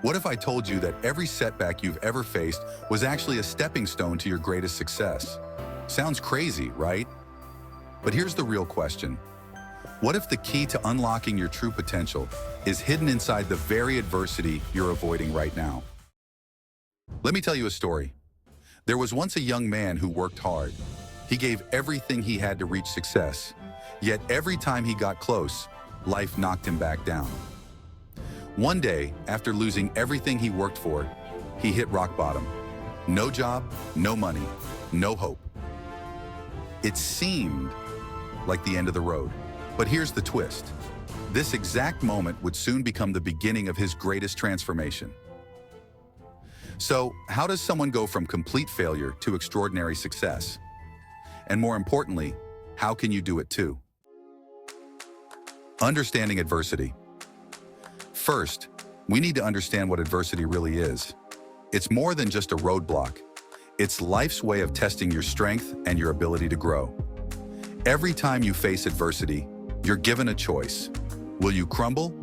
What if I told you that every setback you've ever faced was actually a stepping stone to your greatest success? Sounds crazy, right? But here's the real question. What if the key to unlocking your true potential is hidden inside the very adversity you're avoiding right now? Let me tell you a story. There was once a young man who worked hard. He gave everything he had to reach success. Yet every time he got close, life knocked him back down. One day, after losing everything he worked for, he hit rock bottom. No job, no money, no hope. It seemed like the end of the road. But here's the twist. This exact moment would soon become the beginning of his greatest transformation. So, how does someone go from complete failure to extraordinary success? And more importantly, how can you do it too? Understanding adversity. First, we need to understand what adversity really is. It's more than just a roadblock. It's life's way of testing your strength and your ability to grow. Every time you face adversity, you're given a choice. Will you crumble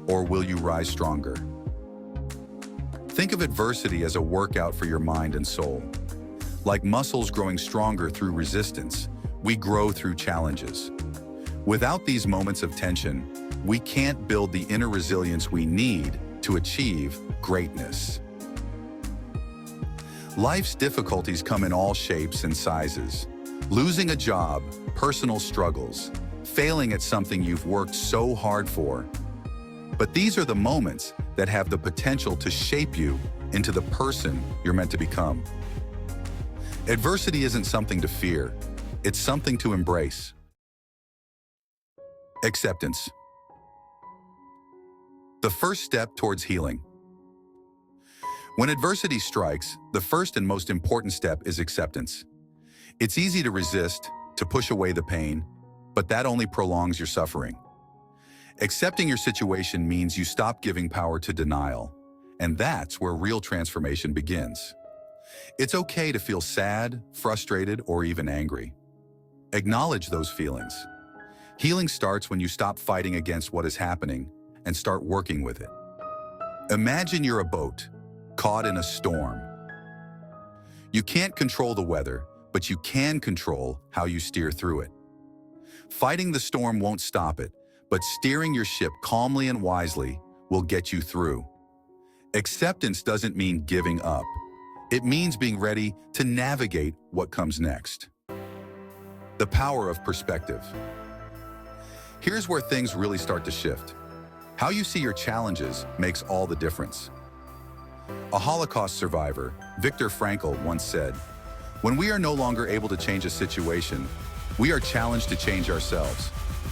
or will you rise stronger? Think of adversity as a workout for your mind and soul. Like muscles growing stronger through resistance, we grow through challenges. Without these moments of tension, we can't build the inner resilience we need to achieve greatness. Life's difficulties come in all shapes and sizes. Losing a job, personal struggles, failing at something you've worked so hard for. But these are the moments that have the potential to shape you into the person you're meant to become. Adversity isn't something to fear, it's something to embrace. Acceptance. The first step towards healing. When adversity strikes, the first and most important step is acceptance. It's easy to resist, to push away the pain, but that only prolongs your suffering. Accepting your situation means you stop giving power to denial, and that's where real transformation begins. It's okay to feel sad, frustrated, or even angry. Acknowledge those feelings. Healing starts when you stop fighting against what is happening and start working with it. Imagine you're a boat, caught in a storm. You can't control the weather, but you can control how you steer through it. Fighting the storm won't stop it, but steering your ship calmly and wisely will get you through. Acceptance doesn't mean giving up. It means being ready to navigate what comes next. The power of perspective. Here's where things really start to shift. How you see your challenges makes all the difference. A Holocaust survivor, Viktor Frankl, once said, "When we are no longer able to change a situation, we are challenged to change ourselves."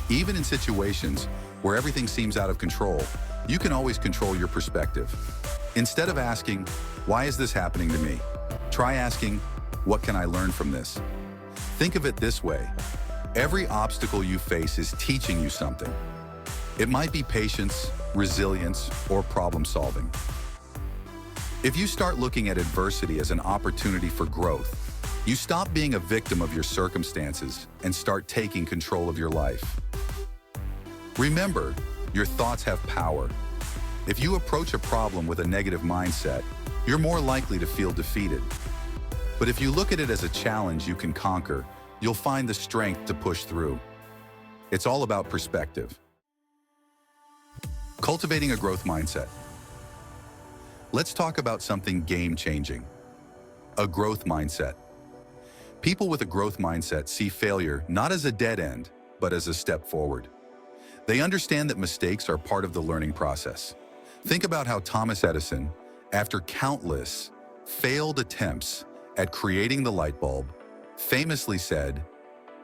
Even in situations where everything seems out of control, you can always control your perspective. Instead of asking, "Why is this happening to me?" try asking, "What can I learn from this?" Think of it this way. Every obstacle you face is teaching you something. It might be patience, resilience, or problem solving. If you start looking at adversity as an opportunity for growth, you stop being a victim of your circumstances and start taking control of your life. Remember, your thoughts have power. If you approach a problem with a negative mindset, you're more likely to feel defeated. But if you look at it as a challenge you can conquer, you'll find the strength to push through. It's all about perspective. Cultivating a growth mindset. Let's talk about something game-changing. A growth mindset. People with a growth mindset see failure not as a dead end, but as a step forward. They understand that mistakes are part of the learning process. Think about how Thomas Edison, after countless failed attempts at creating the light bulb, famously said,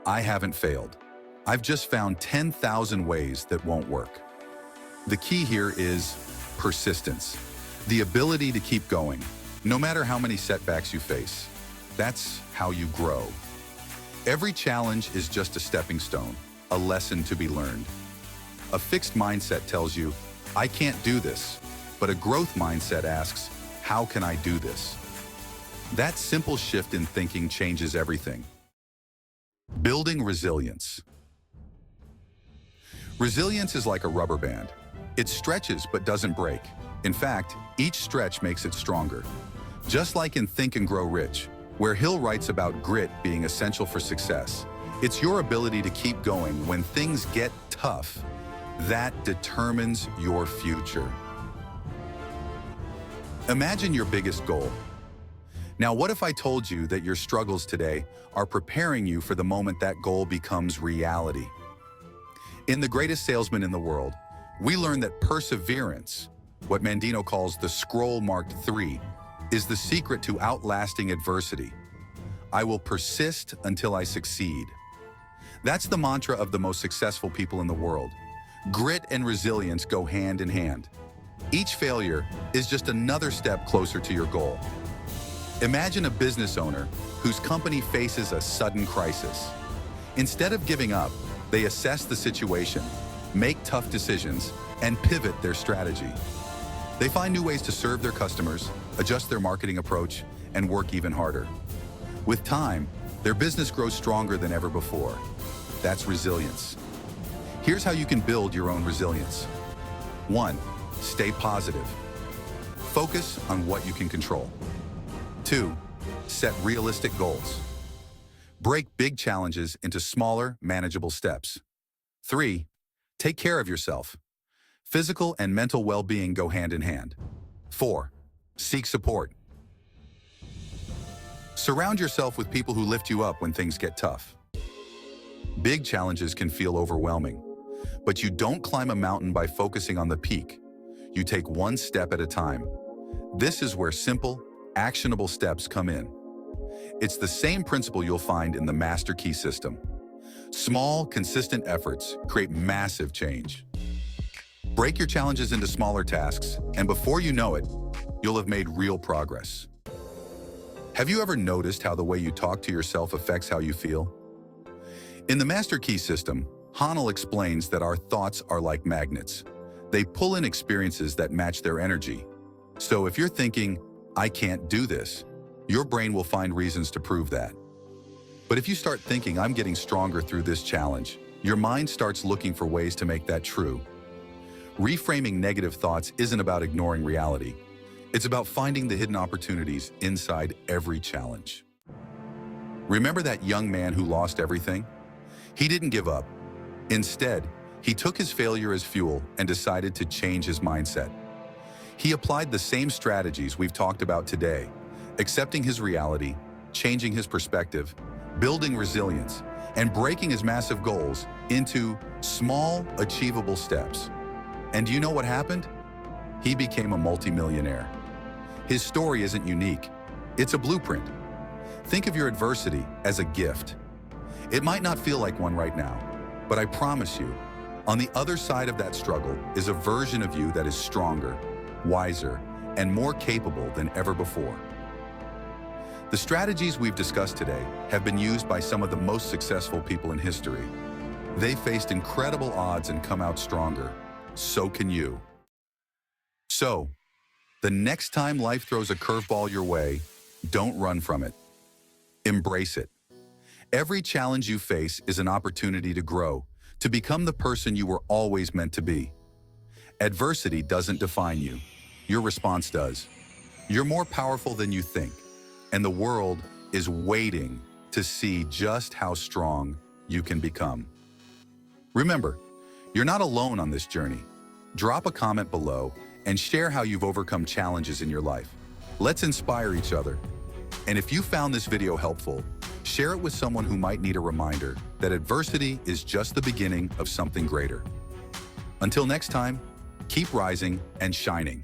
"I haven't failed. I've just found 10,000 ways that won't work." The key here is persistence, the ability to keep going, no matter how many setbacks you face. That's how you grow. Every challenge is just a stepping stone, a lesson to be learned. A fixed mindset tells you, "I can't do this," but a growth mindset asks, "How can I do this?" That simple shift in thinking changes everything. Building resilience. Resilience is like a rubber band. It stretches but doesn't break. In fact, each stretch makes it stronger. Just like in Think and Grow Rich, where Hill writes about grit being essential for success, it's your ability to keep going when things get tough that determines your future. Imagine your biggest goal. Now, what if I told you that your struggles today are preparing you for the moment that goal becomes reality? In The Greatest Salesman in the World, we learn that perseverance, what Mandino calls the scroll marked 3, is the secret to outlasting adversity. I will persist until I succeed. That's the mantra of the most successful people in the world. Grit and resilience go hand in hand. Each failure is just another step closer to your goal. Imagine a business owner whose company faces a sudden crisis. Instead of giving up, they assess the situation, make tough decisions, and pivot their strategy. They find new ways to serve their customers, adjust their marketing approach, and work even harder. With time, their business grows stronger than ever before. That's resilience. Here's how you can build your own resilience. 1. Stay positive. Focus on what you can control. 2. Set realistic goals. Break big challenges into smaller, manageable steps. 3. Take care of yourself. Physical and mental well-being go hand in hand. 4. Seek support. Surround yourself with people who lift you up when things get tough. Big challenges can feel overwhelming, but you don't climb a mountain by focusing on the peak. You take one step at a time. This is where simple, actionable steps come in. It's the same principle you'll find in the Master Key system. Small, consistent efforts create massive change. Break your challenges into smaller tasks, and before you know it, you'll have made real progress. Have you ever noticed how the way you talk to yourself affects how you feel? In the Master Key system, Hanel explains that our thoughts are like magnets. They pull in experiences that match their energy. So if you're thinking, I can't do this, your brain will find reasons to prove that. But if you start thinking, I'm getting stronger through this challenge, your mind starts looking for ways to make that true. Reframing negative thoughts isn't about ignoring reality. It's about finding the hidden opportunities inside every challenge. Remember that young man who lost everything? He didn't give up. Instead, he took his failure as fuel and decided to change his mindset. He applied the same strategies we've talked about today, accepting his reality, changing his perspective, building resilience, and breaking his massive goals into small, achievable steps. And do you know what happened? He became a multimillionaire. His story isn't unique. It's a blueprint. Think of your adversity as a gift. It might not feel like one right now, but I promise you, on the other side of that struggle is a version of you that is stronger, wiser, and more capable than ever before. The strategies we've discussed today have been used by some of the most successful people in history. They faced incredible odds and come out stronger. So can you. So, the next time life throws a curveball your way, don't run from it. Embrace it. Every challenge you face is an opportunity to grow, to become the person you were always meant to be. Adversity doesn't define you. Your response does. You're more powerful than you think, and the world is waiting to see just how strong you can become. Remember, you're not alone on this journey. Drop a comment below and share how you've overcome challenges in your life. Let's inspire each other. And if you found this video helpful, share it with someone who might need a reminder that adversity is just the beginning of something greater. Until next time, keep rising and shining.